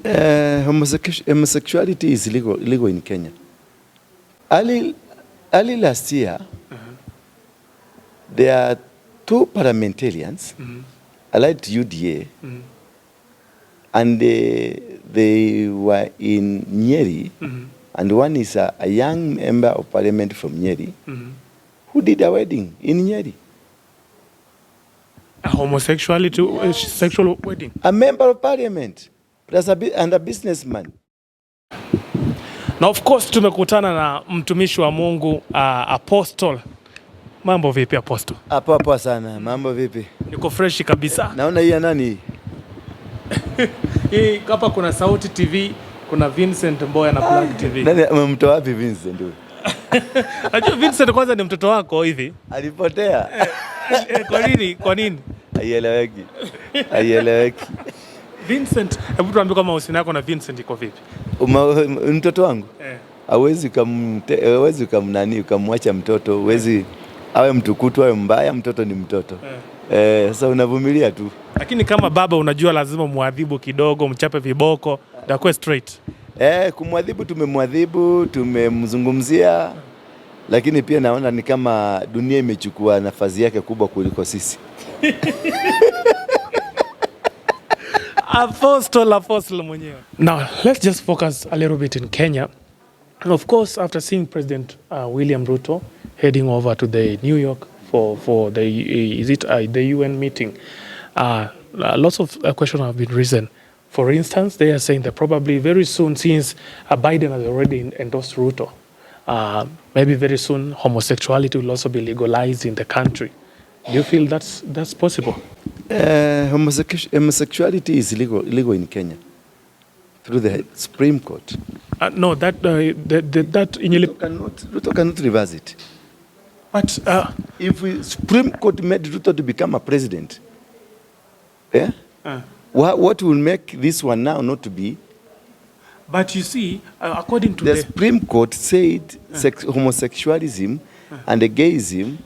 Homosexuality is illegal in Kenya. Early last year, there are two parliamentarians allied to UDA, and they were in Nyeri, and one is a young member of parliament from Nyeri, who did a wedding in Nyeri. A homosexuality, sexual wedding? A member of parliament, and a businessman. Now, of course, tumekutana na mtumishi wa Mungu, Apostle. Mambo vipi, Apostle? Hapo sana. Mambo vipi? Niko fresh kabisa. Naona hii nani? Hii hapa kuna Sauti TV, kuna Vincent Mboya na Plug TV. Nani mtoto wapi Vincent huyu? Ajua Vincent kwanza ni mtoto wako hivi. Alipotea. Kwa nini? Haieleweki. Vincent, hebu tuambie kama uhusiano wako na Vincent iko vipi? Mtoto wangu? Hawezi ukamwacha mtoto, hawezi awe mtukutu awe mbaya, mtoto ni mtoto. Sasa unavumilia tu. Lakini kama baba unajua lazima muadhibu kidogo, mchape viboko, dakwe straight. Kumwadhibu tumemwadhibu, tumemzungumzia, lakini pia naona ni kama dunia imechukua nafasi yake kubwa kuliko sisi. Apostle mwenyewe. Now, let's just focus a little bit in Kenya. Of course, after seeing President William Ruto heading over to the New York for the UN meeting, lots of questions have been risen. For instance, they are saying that probably very soon, since Biden has already endorsed Ruto, maybe very soon homosexuality will also be legalized in the country. Do you feel that's possible? Homosexuality is illegal in Kenya through the Supreme Court. No, Ruto cannot reverse it. But if Supreme Court made Ruto to become a president, what will make this one now not to be? But you see, according to the Supreme Court said homosexualism and gayism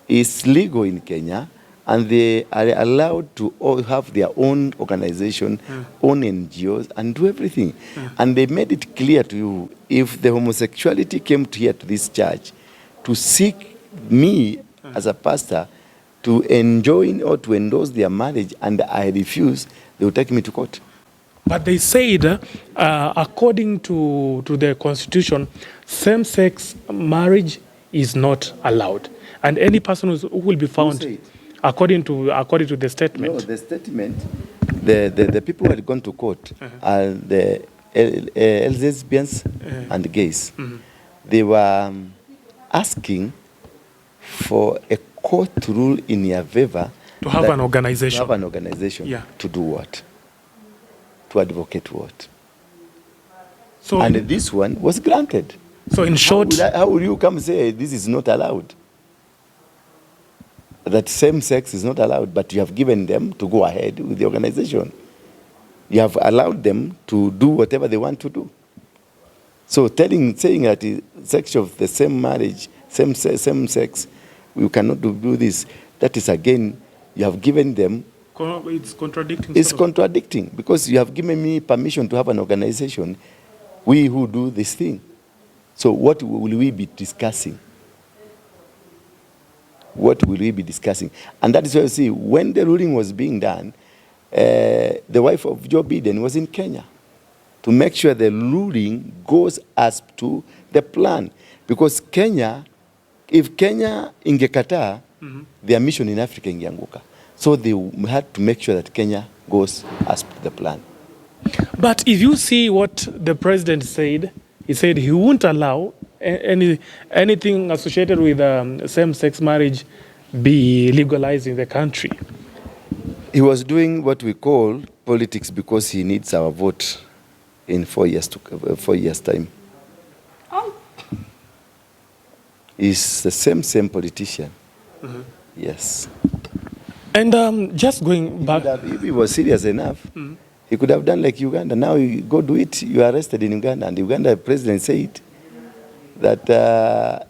is legal in Kenya, and they are allowed to all have their own organization, own NGOs, and do everything. And they made it clear to you, if the homosexuality came here to this church to seek me as a pastor to enjoin or to endorse their marriage, and I refuse, they will take me to court. But they said, according to the Constitution, same-sex marriage is not allowed. And any person who will be found, according to the statement. No, the statement, the people who had gone to court are the lesbians and gays. They were asking for a court rule in their favor to have an organization. To have an organization. To do what? To advocate what? So, and this one was granted. So in short, how will you come say this is not allowed? That same sex is not allowed, but you have given them to go ahead with the organization. You have allowed them to do whatever they want to do. So saying that sex of the same marriage, same sex, you cannot do this, that is again, you have given them. It's contradicting. It's contradicting, because you have given me permission to have an organization, we who do this thing. So what will we be discussing? What will we be discussing? And that is why you see, when the ruling was being done, the wife of Joe Biden was in Kenya to make sure the ruling goes as to the plan. Because Kenya, if Kenya ingekataa, their mission in Africa ingeanguka. So they had to make sure that Kenya goes as per the plan. But if you see what the president said, he said he won't allow anything associated with same-sex marriage be legalized in the country. He was doing what we call politics because he needs our vote in 4 years time. Oh. He's the same politician. Yes. And just going back, if he was serious enough, he could have done like Uganda. Now you go do it, you are arrested in Uganda, and the Uganda president said that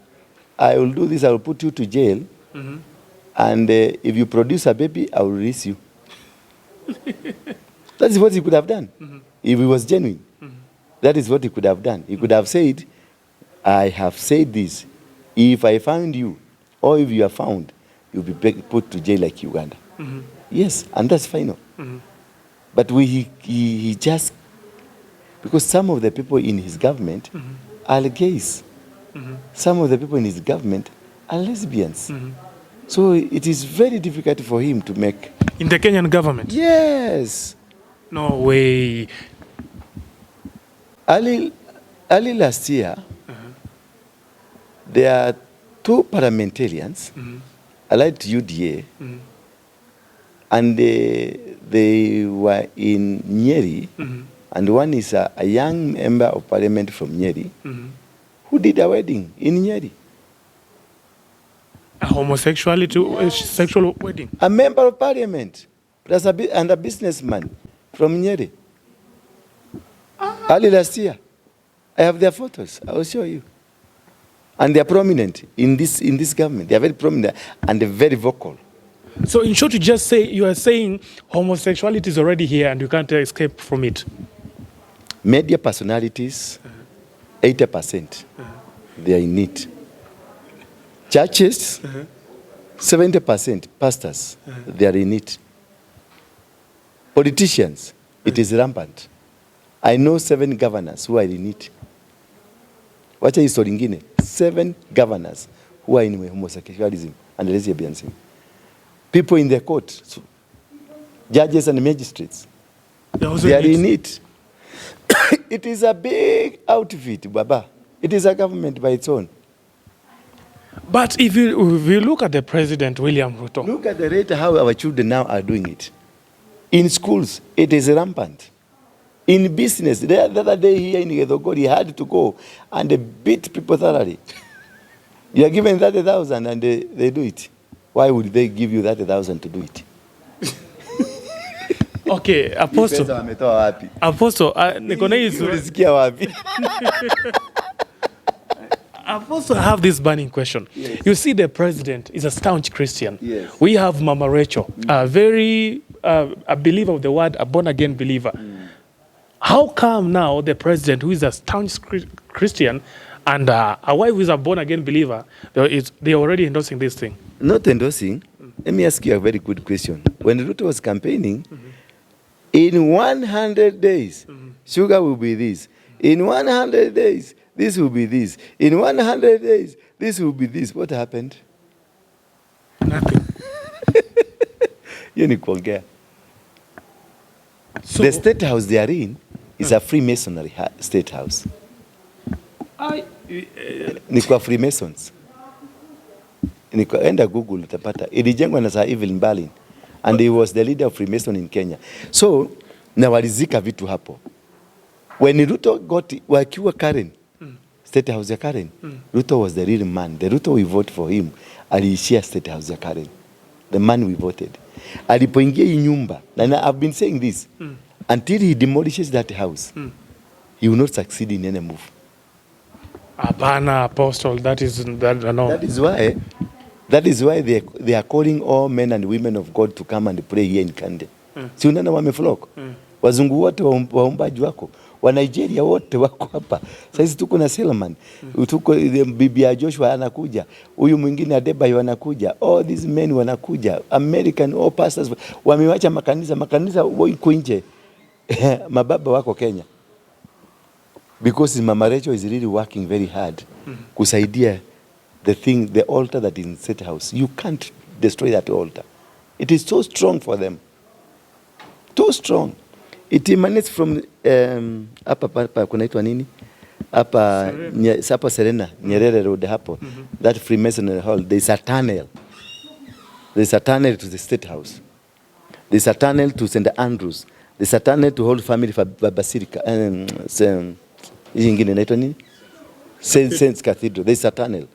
I will do this, I will put you to jail, and if you produce a baby, I will release you. That's what he could have done. If he was genuine, that is what he could have done. He could have said, I have said this. If I found you, or if you are found, you'll be put to jail like Uganda. Yes, and that's final. But he just, because some of the people in his government are gays. Some of the people in his government are lesbians. So it is very difficult for him to make. In the Kenyan government? Yes. No way. Early last year, there are 2 parliamentarians allied to UDA, and they were in Nyeri, and one is a young member of parliament from Nyeri, who did a wedding in Nyeri. A sexual wedding? A member of parliament, plus and a businessman from Nyeri. Early last year. I have their photos. I will show you. And they are prominent in this government. They are very prominent and very vocal. So in short, you are saying homosexuality is already here and you can't escape from it. Media personalities, 80%, they are in it. Churches, 70%, pastors, they are in it. Politicians, it is rampant. I know 7 governors who are in it. Wacha history ingine, 7 governors who are in homosexualism and lesbianism. People in the court, so judges and magistrates, they are in it. It is a big outfit, Baba. It is a government by its own. But if you look at the President, William Ruto. Look at the rate how our children now are doing it. In schools, it is rampant. In business, the other day here in Gethogori, he had to go and beat people thoroughly. You are given 30,000 and they do it. Why would they give you 30,000 to do it? Okay, Apostle. Apostle, Apostle, I have this burning question. Yes. You see, the president is a staunch Christian. Yes. We have Mama Rachel, a believer of the word, a born-again believer. How come now the president, who is a staunch Christian, and a wife who is a born-again believer, they are already endorsing this thing? Not endorsing. Let me ask you a very good question. When Ruto was campaigning, in 100 days, sugar will be this. In 100 days, this will be this. In 100 days, this will be this. What happened? Nothing. You need to so, the state house they are in is a Freemasonry state house. Ni kwa Freemasons. Enda Google utapata. Ilijengwa na Sir Evelyn Berlin. And he was the leader of Freemason in Kenya. So, na walizika vitu hapo. When Ruto got wakiwa Karen, state house ya Karen, Ruto was the real man. The Ruto we vote for him, aliishia state house ya Karen. The man we voted. Alipoingia hii nyumba, and I've been saying this, until he demolishes that house, he will not succeed in any move. Apana, Apostle, that no. That is why they are calling all men and women of God to come and pray here in Kande. Si unaona wameflock. Wazungu wote waombaji wako. Wa Nigeria wote wako hapa. Sasa tuko na Selman. Tuko bibi ya Joshua anakuja. Huyu mwingine Adebayo anakuja. All these men wanakuja. American all pastors wamewacha makanisa wako nje. Mababa wako Kenya. Because Mama Rachel is really working very hard kusaidia the altar that is in State House. You can't destroy that altar. It is so strong for them. Too strong. It emanates from hapa kunaitwa nini? Hapa Serena, Nyerere Road hapo. That Freemasonry hall, there is a tunnel. There is a tunnel to the State House. There is a tunnel to St. Andrews. There is a tunnel to Holy Family Basilica. Ingine inaitwa nini? Saint Cathedral. There is a tunnel.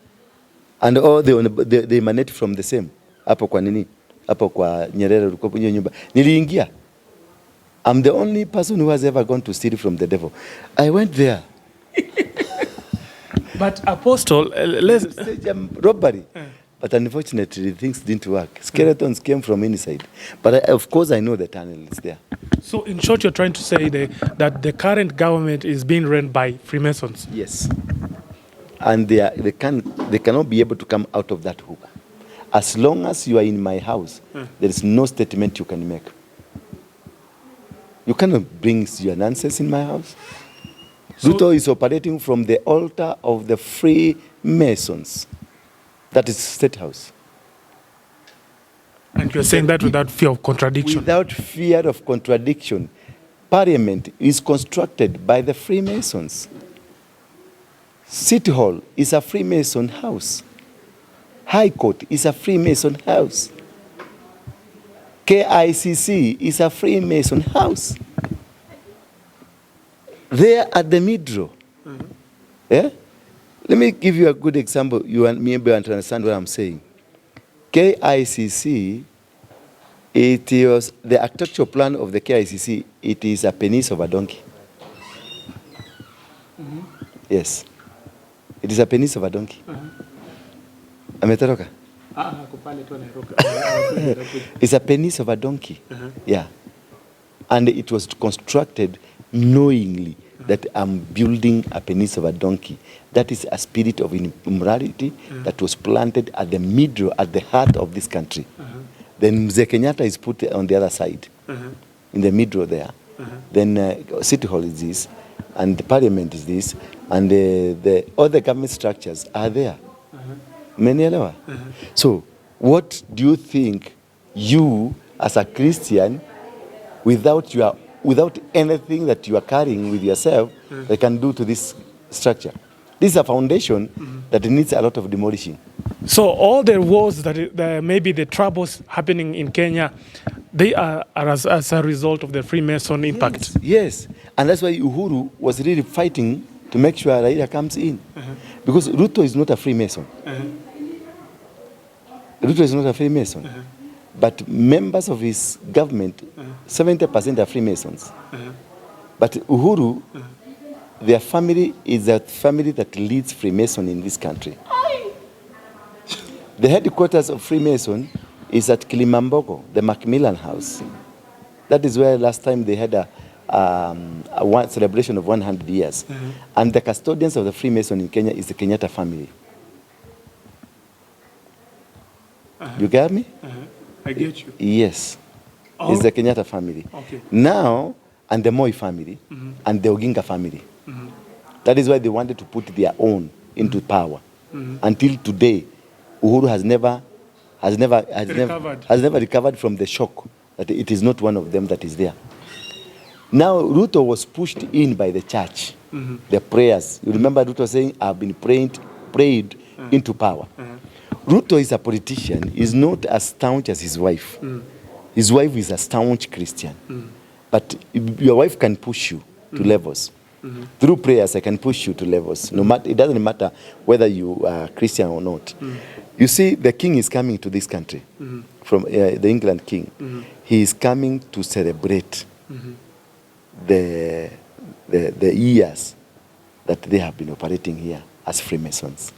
And all they emanate from the same. Hapo kwa nini? Hapo kwa Nyerere ulikuwa kwenye nyumba. Niliingia. I'm the only person who has ever gone to steal from the devil. I went there. But Apostle, let's robbery. but unfortunately things didn't work. Skeletons came from inside. But of course I know the tunnel is there. So in short, you're trying to say that the current government is being run by Freemasons? Yes. And they cannot be able to come out of that hook. As long as you are in my house, there is no statement you can make. You cannot bring your nonsense in my house. So, Ruto is operating from the altar of the Freemasons. That is State House. And you're saying that without fear of contradiction? Without fear of contradiction. Parliament is constructed by the Freemasons. City Hall is a Freemason house. High Court is a Freemason house. KICC is a Freemason house. There at the middle. Yeah? Let me give you a good example. You and me be able to understand what I'm saying. KICC, it was the architectural plan of the KICC. It is a penis of a donkey. Yes. It is a penis of a donkey. Ametoroka? It's a penis of a donkey. Yeah. And it was constructed knowingly that I'm building a penis of a donkey. That is a spirit of immorality that was planted at the middle, at the heart of this country. Then Mzee Kenyatta is put on the other side, in the middle there. Then City Hall is this, and the Parliament is this, and all the government structures are there. So, what do you think you, as a Christian, without anything that you are carrying with yourself, they can do to this structure? This is a foundation that needs a lot of demolishing. So all the wars that maybe the troubles happening in Kenya, they are as a result of the Freemason impact. Yes. And that's why Uhuru was really fighting to make sure Raila comes in. Because Ruto is not a Freemason. Ruto is not a Freemason. But members of his government, 70% are Freemasons. But Uhuru, their family is a family that leads Freemason in this country. The headquarters of Freemason is at Kilimambogo, the Macmillan House. That is where last time they had a celebration of 100 years. And the custodians of the Freemason in Kenya is the Kenyatta family. You get me? I get you. Yes. It's the Kenyatta family. Okay. Now, and the Moi family, and the Oginga family. That is why they wanted to put their own into power. Until today, Uhuru has never recovered from the shock that it is not one of them that is there. Now, Ruto was pushed in by the church, the prayers. You remember Ruto saying, I've been prayed into power. Ruto is a politician. He's not as staunch as his wife. His wife is a staunch Christian. But your wife can push you to levels. Through prayers, I can push you to levels. No matter, it doesn't matter whether you are Christian or not. You see, the king is coming to this country, from the England king. He is coming to celebrate the years that they have been operating here as Freemasons.